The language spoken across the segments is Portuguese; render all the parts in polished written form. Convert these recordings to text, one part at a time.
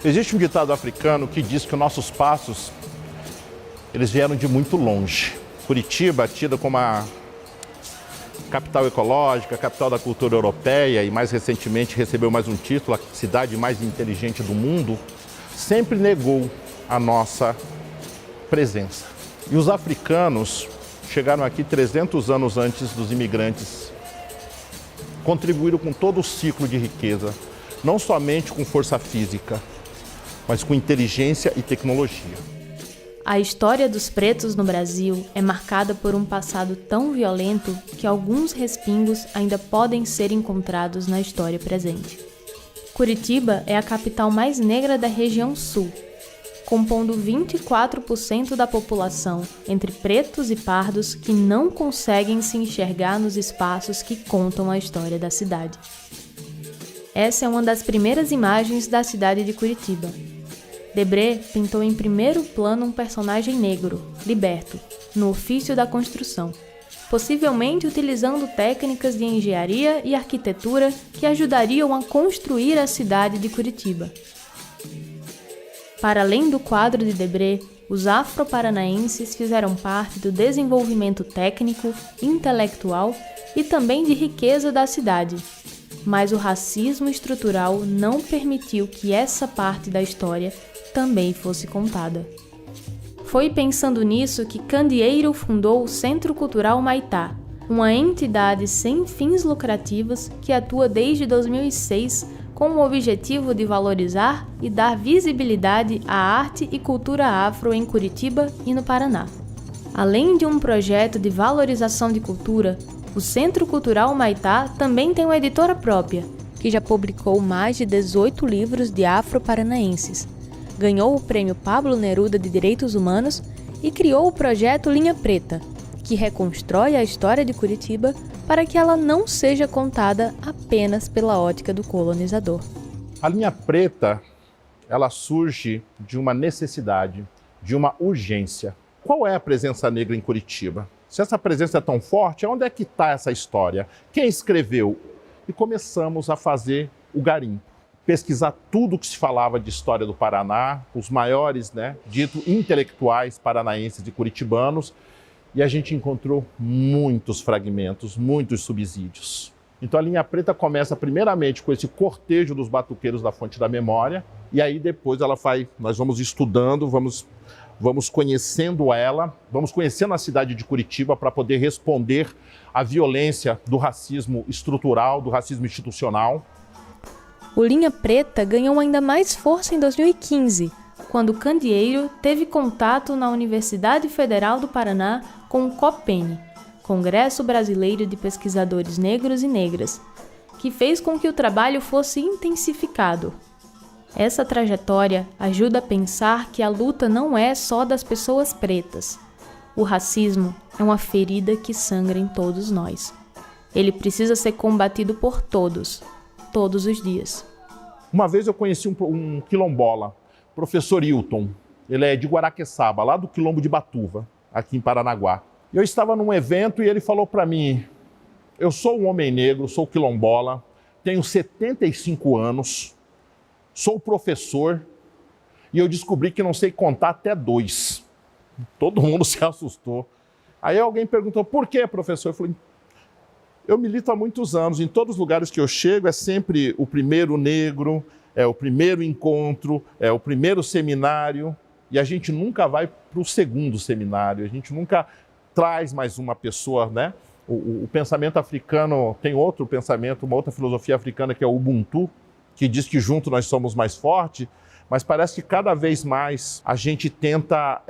Existe um ditado africano que diz que os nossos passos, eles vieram de muito longe. Curitiba, tida como a capital ecológica, capital da cultura europeia e mais recentemente recebeu mais um título, a cidade mais inteligente do mundo, sempre negou a nossa presença. E os africanos chegaram aqui 300 anos antes dos imigrantes, contribuíram com todo o ciclo de riqueza, não somente com força física, mas com inteligência e tecnologia. A história dos pretos no Brasil é marcada por um passado tão violento que alguns respingos ainda podem ser encontrados na história presente. Curitiba é a capital mais negra da região sul, compondo 24% da população entre pretos e pardos que não conseguem se enxergar nos espaços que contam a história da cidade. Essa é uma das primeiras imagens da cidade de Curitiba. Debré pintou em primeiro plano um personagem negro, liberto, no ofício da construção, possivelmente utilizando técnicas de engenharia e arquitetura que ajudariam a construir a cidade de Curitiba. Para além do quadro de Debré, os afro-paranaenses fizeram parte do desenvolvimento técnico, intelectual e também de riqueza da cidade. Mas o racismo estrutural não permitiu que essa parte da história também fosse contada. Foi pensando nisso que Candeeiro fundou o Centro Cultural Maitá, uma entidade sem fins lucrativos que atua desde 2006 com o objetivo de valorizar e dar visibilidade à arte e cultura afro em Curitiba e no Paraná. Além de um projeto de valorização de cultura, o Centro Cultural Maitá também tem uma editora própria, que já publicou mais de 18 livros de afro-paranaenses, ganhou o Prêmio Pablo Neruda de Direitos Humanos e criou o projeto Linha Preta, que reconstrói a história de Curitiba para que ela não seja contada apenas pela ótica do colonizador. A Linha Preta, ela surge de uma necessidade, de uma urgência. Qual é a presença negra em Curitiba? Se essa presença é tão forte, onde é que está essa história? Quem escreveu? E começamos a fazer o garimpo. Pesquisar tudo o que se falava de história do Paraná, os maiores, dito intelectuais paranaenses e curitibanos, e a gente encontrou muitos fragmentos, muitos subsídios. Então a Linha Preta começa primeiramente com esse cortejo dos batuqueiros da Fonte da Memória, e aí depois nós vamos estudando, vamos conhecendo ela, vamos conhecendo a cidade de Curitiba para poder responder à violência do racismo estrutural, do racismo institucional. O Linha Preta ganhou ainda mais força em 2015, quando Candeeiro teve contato na Universidade Federal do Paraná com o COPENE, Congresso Brasileiro de Pesquisadores Negros e Negras, que fez com que o trabalho fosse intensificado. Essa trajetória ajuda a pensar que a luta não é só das pessoas pretas. O racismo é uma ferida que sangra em todos nós. Ele precisa ser combatido por todos os dias. Uma vez eu conheci um quilombola, professor Hilton. Ele é de Guaraqueçaba, lá do quilombo de Batuva, aqui em Paranaguá. Eu estava num evento e ele falou para mim: eu sou um homem negro, sou quilombola, tenho 75 anos, sou professor e eu descobri que não sei contar até 2. Todo mundo se assustou. Aí alguém perguntou: por que, professor? Eu falei: eu milito há muitos anos, em todos os lugares que eu chego é sempre o primeiro negro, é o primeiro encontro, é o primeiro seminário, e a gente nunca vai para o segundo seminário, a gente nunca traz mais uma pessoa, O pensamento africano tem outro pensamento, uma outra filosofia africana que é o Ubuntu, que diz que junto nós somos mais fortes, mas parece que cada vez mais a gente tenta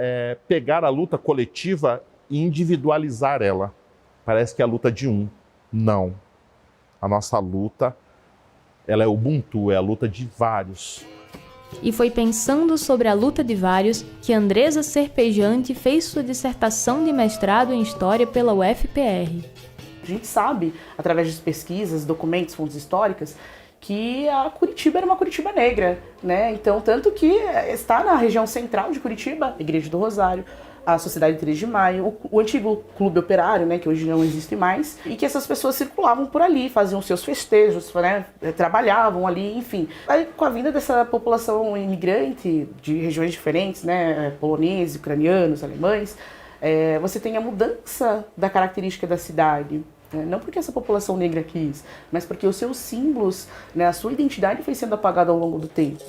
pegar a luta coletiva e individualizar ela. Parece que é a luta de um. Não. A nossa luta, ela é Ubuntu, é a luta de vários. E foi pensando sobre a luta de vários que Andresa Serpejante fez sua dissertação de mestrado em História pela UFPR. A gente sabe, através de pesquisas, documentos, fontes históricas, que a Curitiba era uma Curitiba negra, Então, tanto que está na região central de Curitiba, Igreja do Rosário, a Sociedade 3 de Maio, o antigo Clube Operário, né, que hoje não existe mais, e que essas pessoas circulavam por ali, faziam seus festejos, né, trabalhavam ali, enfim. Aí, com a vinda dessa população imigrante de regiões diferentes, né, poloneses, ucranianos, alemães, você tem a mudança da característica da cidade. Não porque essa população negra quis, mas porque os seus símbolos, né, a sua identidade foi sendo apagada ao longo do tempo.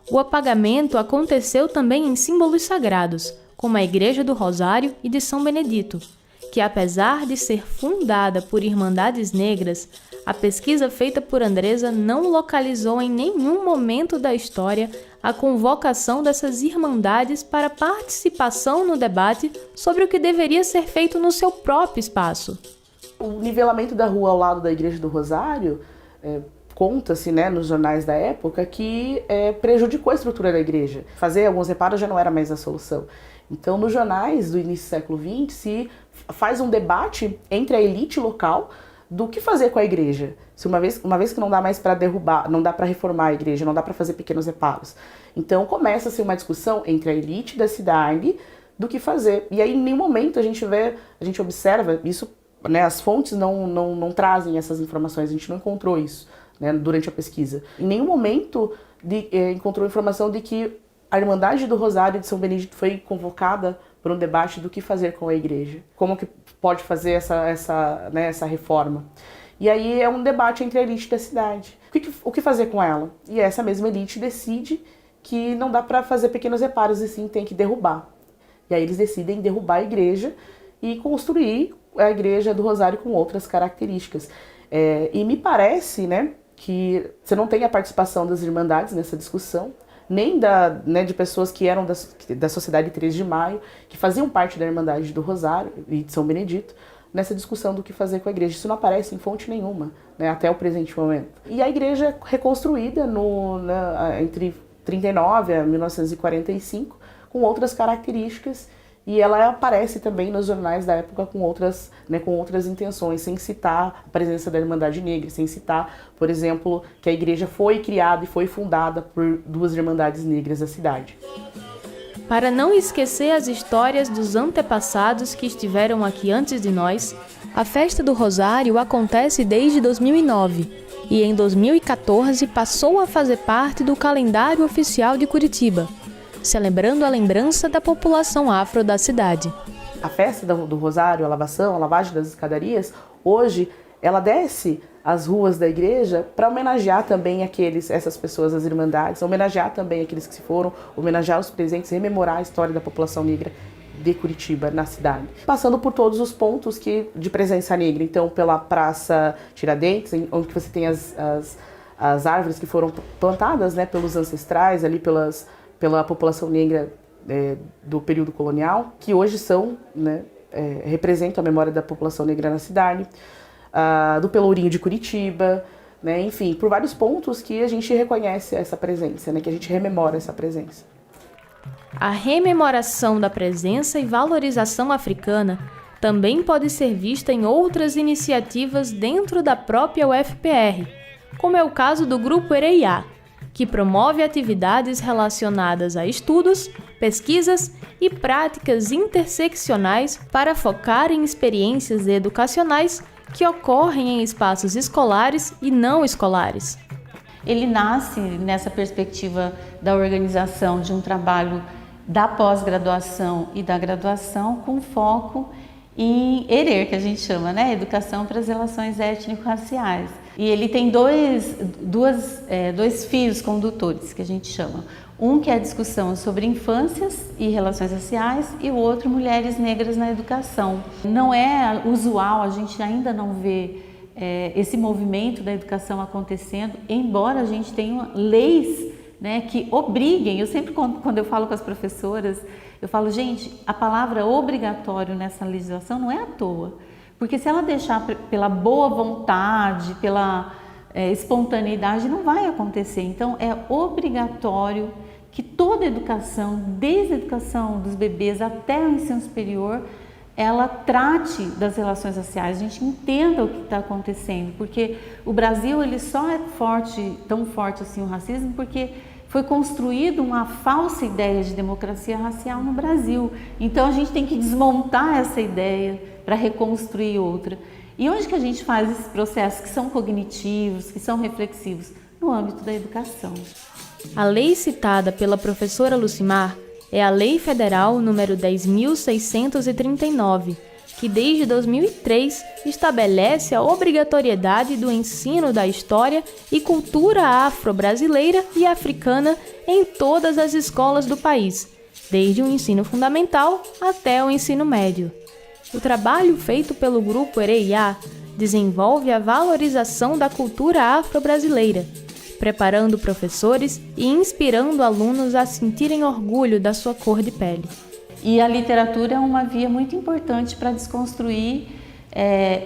O apagamento aconteceu também em símbolos sagrados, como a Igreja do Rosário e de São Benedito, que apesar de ser fundada por irmandades negras, a pesquisa feita por Andresa não localizou em nenhum momento da história a convocação dessas irmandades para participação no debate sobre o que deveria ser feito no seu próprio espaço. O nivelamento da rua ao lado da Igreja do Rosário, conta-se, né, nos jornais da época, que prejudicou a estrutura da igreja. Fazer alguns reparos já não era mais a solução. Então, nos jornais do início do século XX, se faz um debate entre a elite local do que fazer com a igreja. Se uma vez que não dá mais para derrubar, não dá para reformar a igreja, não dá para fazer pequenos reparos. Então, começa-se uma discussão entre a elite da cidade do que fazer. E aí, em nenhum momento, a gente observa isso, né, as fontes não trazem essas informações, a gente não encontrou isso, né, durante a pesquisa. Em nenhum momento encontrou informação de que a Irmandade do Rosário de São Benedito foi convocada para um debate do que fazer com a igreja. Como que pode fazer essa reforma. E aí é um debate entre a elite da cidade. O que fazer com ela? E essa mesma elite decide que não dá para fazer pequenos reparos e sim tem que derrubar. E aí eles decidem derrubar a igreja e construir a Igreja do Rosário com outras características. E me parece, né, que você não tem a participação das irmandades nessa discussão, nem de pessoas que eram da Sociedade 3 de Maio, que faziam parte da Irmandade do Rosário e de São Benedito, nessa discussão do que fazer com a igreja. Isso não aparece em fonte nenhuma, né, até o presente momento. E a igreja reconstruída entre 39 a 1945, com outras características, e ela aparece também nos jornais da época com outras intenções, sem citar a presença da Irmandade Negra, sem citar, por exemplo, que a igreja foi criada e foi fundada por duas Irmandades Negras da cidade. Para não esquecer as histórias dos antepassados que estiveram aqui antes de nós, a Festa do Rosário acontece desde 2009 e em 2014 passou a fazer parte do calendário oficial de Curitiba, celebrando a lembrança da população afro da cidade. A festa do Rosário, a lavação, a lavagem das escadarias, hoje ela desce as ruas da igreja para homenagear também essas pessoas, as irmandades, homenagear também aqueles que se foram, homenagear os presentes, rememorar a história da população negra de Curitiba, na cidade. Passando por todos os pontos de presença negra, então pela Praça Tiradentes, onde você tem as árvores que foram plantadas, né, pelos ancestrais, ali pela população negra do período colonial, que hoje representam a memória da população negra na cidade, do Pelourinho de Curitiba, né, enfim, por vários pontos que a gente reconhece essa presença, né, que a gente rememora essa presença. A rememoração da presença e valorização africana também pode ser vista em outras iniciativas dentro da própria UFPR, como é o caso do Grupo Ereiá, que promove atividades relacionadas a estudos, pesquisas e práticas interseccionais para focar em experiências educacionais que ocorrem em espaços escolares e não escolares. Ele nasce nessa perspectiva da organização de um trabalho da pós-graduação e da graduação com foco em ERER, que a gente chama, né? Educação para as Relações Étnico-Raciais. E ele tem dois fios condutores, que a gente chama. Um que é a discussão sobre infâncias e relações raciais e o outro mulheres negras na educação. Não é usual, a gente ainda não vê esse movimento da educação acontecendo, embora a gente tenha leis, né, que obriguem. Eu sempre, quando eu falo com as professoras, eu falo, gente, a palavra obrigatório nessa legislação não é à toa, porque se ela deixar pela boa vontade, pela espontaneidade, não vai acontecer. Então é obrigatório que toda educação, desde a educação dos bebês até o ensino superior, ela trate das relações raciais, a gente entenda o que está acontecendo, porque o Brasil ele só é forte, tão forte assim o racismo, porque foi construída uma falsa ideia de democracia racial no Brasil. Então a gente tem que desmontar essa ideia para reconstruir outra. E onde que a gente faz esses processos que são cognitivos, que são reflexivos? No âmbito da educação. A lei citada pela professora Lucimar é a Lei Federal número 10.639, que desde 2003 estabelece a obrigatoriedade do ensino da história e cultura afro-brasileira e africana em todas as escolas do país, desde o ensino fundamental até o ensino médio. O trabalho feito pelo Grupo Ereiá desenvolve a valorização da cultura afro-brasileira, preparando professores e inspirando alunos a sentirem orgulho da sua cor de pele. E a literatura é uma via muito importante para desconstruir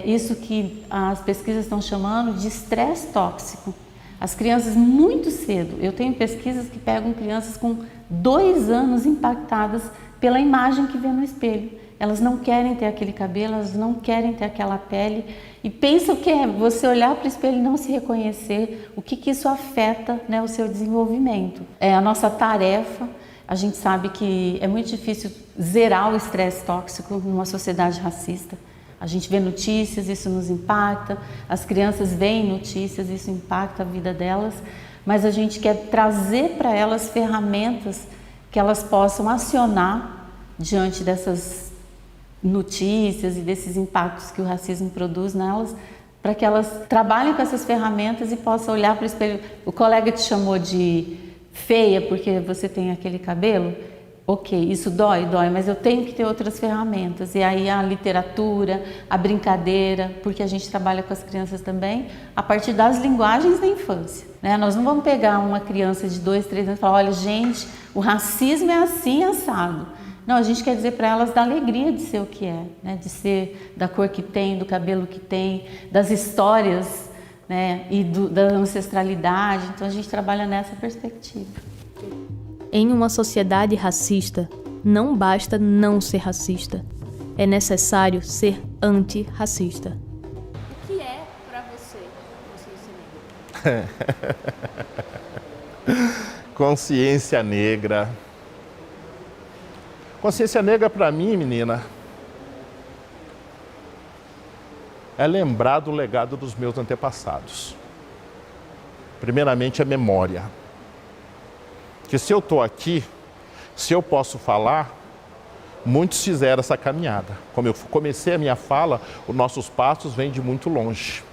isso que as pesquisas estão chamando de estresse tóxico. As crianças muito cedo, eu tenho pesquisas que pegam crianças com 2 anos impactadas pela imagem que vê no espelho. Elas não querem ter aquele cabelo, elas não querem ter aquela pele e pensam que é você olhar para o espelho e não se reconhecer, o que isso afeta, né, o seu desenvolvimento. É a nossa tarefa. A gente sabe que é muito difícil zerar o estresse tóxico numa sociedade racista. A gente vê notícias, isso nos impacta, as crianças veem notícias, isso impacta a vida delas, mas a gente quer trazer para elas ferramentas que elas possam acionar diante dessas notícias e desses impactos que o racismo produz nelas, para que elas trabalhem com essas ferramentas e possam olhar para o espelho. O colega te chamou de feia porque você tem aquele cabelo? Ok, isso dói, mas eu tenho que ter outras ferramentas. E aí a literatura, a brincadeira, porque a gente trabalha com as crianças também a partir das linguagens da infância, né? Nós não vamos pegar uma criança de 2, 3 anos e falar, olha gente, o racismo é assim assado. Não, a gente quer dizer para elas da alegria de ser o que é, né? De ser da cor que tem, do cabelo que tem, das histórias, né? E da ancestralidade. Então a gente trabalha nessa perspectiva. Em uma sociedade racista, não basta não ser racista. É necessário ser antirracista. O que é para você consciência negra? Consciência negra. Consciência negra para mim, menina, é lembrar do legado dos meus antepassados. Primeiramente, a memória. Que se eu estou aqui, se eu posso falar, muitos fizeram essa caminhada. Como eu comecei a minha fala, os nossos passos vêm de muito longe.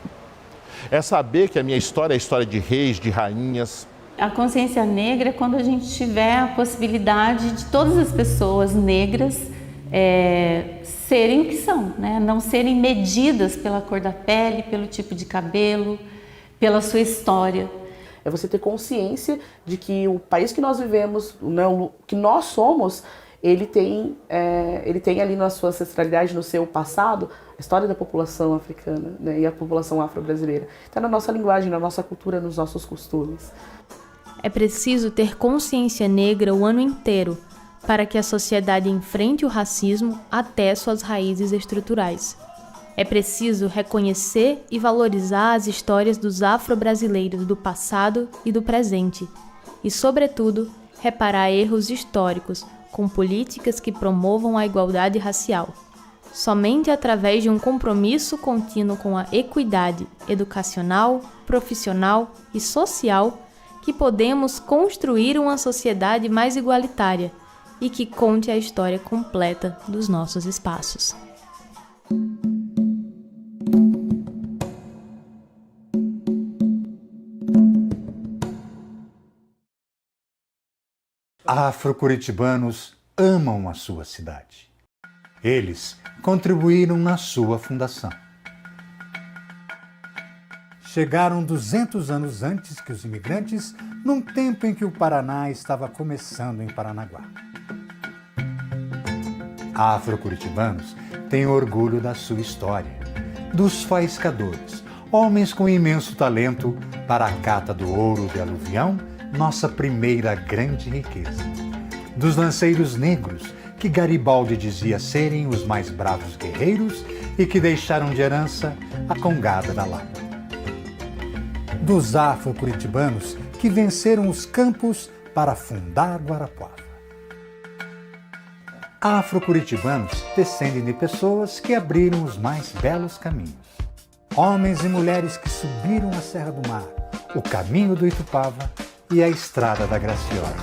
É saber que a minha história é a história de reis, de rainhas. A consciência negra é quando a gente tiver a possibilidade de todas as pessoas negras serem o que são, né? Não serem medidas pela cor da pele, pelo tipo de cabelo, pela sua história. É você ter consciência de que o país que nós vivemos, né, o que nós somos, ele tem ali na sua ancestralidade, no seu passado, a história da população africana, né, e a população afro-brasileira. Está na nossa linguagem, na nossa cultura, nos nossos costumes. É preciso ter consciência negra o ano inteiro para que a sociedade enfrente o racismo até suas raízes estruturais. É preciso reconhecer e valorizar as histórias dos afro-brasileiros do passado e do presente e, sobretudo, reparar erros históricos com políticas que promovam a igualdade racial. Somente através de um compromisso contínuo com a equidade educacional, profissional e social que podemos construir uma sociedade mais igualitária e que conte a história completa dos nossos espaços. Afro-curitibanos amam a sua cidade. Eles contribuíram na sua fundação. Chegaram 200 anos antes que os imigrantes, num tempo em que o Paraná estava começando em Paranaguá. Afro-curitibanos têm orgulho da sua história, dos faiscadores, homens com imenso talento para a cata do ouro de aluvião, nossa primeira grande riqueza. Dos lanceiros negros, que Garibaldi dizia serem os mais bravos guerreiros e que deixaram de herança a congada da Lapa. Dos afro-curitibanos que venceram os campos para fundar Guarapuava. Afro-curitibanos descendem de pessoas que abriram os mais belos caminhos. Homens e mulheres que subiram a Serra do Mar, o caminho do Itupava e a Estrada da Graciosa.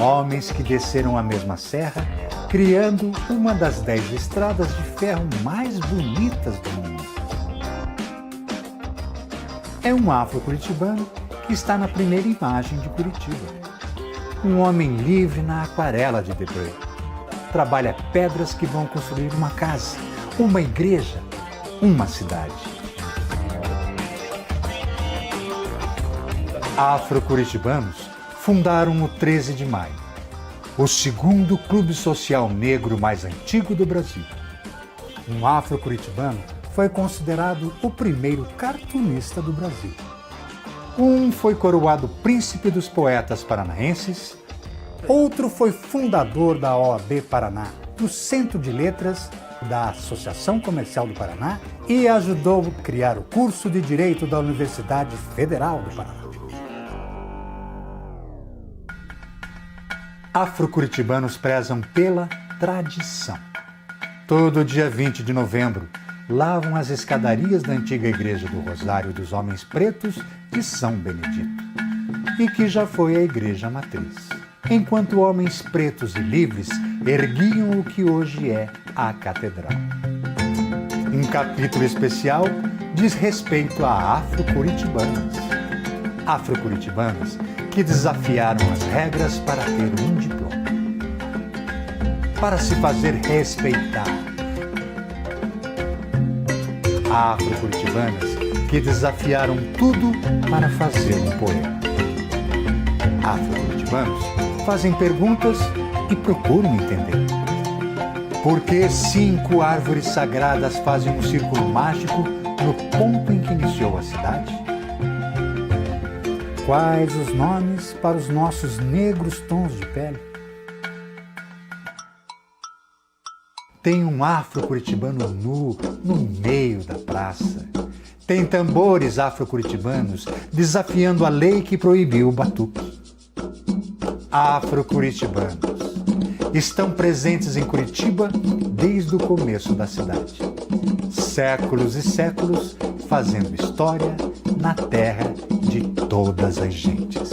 Homens que desceram a mesma serra, criando uma das 10 estradas de ferro mais bonitas do mundo. É um afro-curitibano que está na primeira imagem de Curitiba. Um homem livre na aquarela de Debré. Trabalha pedras que vão construir uma casa, uma igreja, uma cidade. Afro-curitibanos fundaram o 13 de Maio, o segundo clube social negro mais antigo do Brasil. Um afro-curitibano foi considerado o primeiro cartunista do Brasil. Um foi coroado príncipe dos poetas paranaenses, outro foi fundador da OAB Paraná, do Centro de Letras da Associação Comercial do Paraná e ajudou a criar o curso de Direito da Universidade Federal do Paraná. Afro-curitibanos prezam pela tradição. Todo dia 20 de novembro, lavam as escadarias da antiga Igreja do Rosário dos Homens Pretos de São Benedito, e que já foi a Igreja Matriz, enquanto homens pretos e livres erguiam o que hoje é a Catedral. Um capítulo especial diz respeito a afro-curitibanas. Afro-curitibanas que desafiaram as regras para ter um diploma, para se fazer respeitar. Afro-curitibanas que desafiaram tudo para fazer um poema. Afro-curitibanos fazem perguntas e procuram entender. Por que 5 árvores sagradas fazem um círculo mágico no ponto em que iniciou a cidade? Quais os nomes para os nossos negros tons de pele? Tem um afro-curitibano nu no meio da praça. Tem tambores afro-curitibanos desafiando a lei que proibiu o batuque. Afro-curitibanos estão presentes em Curitiba desde o começo da cidade. Séculos e séculos fazendo história na terra de todas as gentes.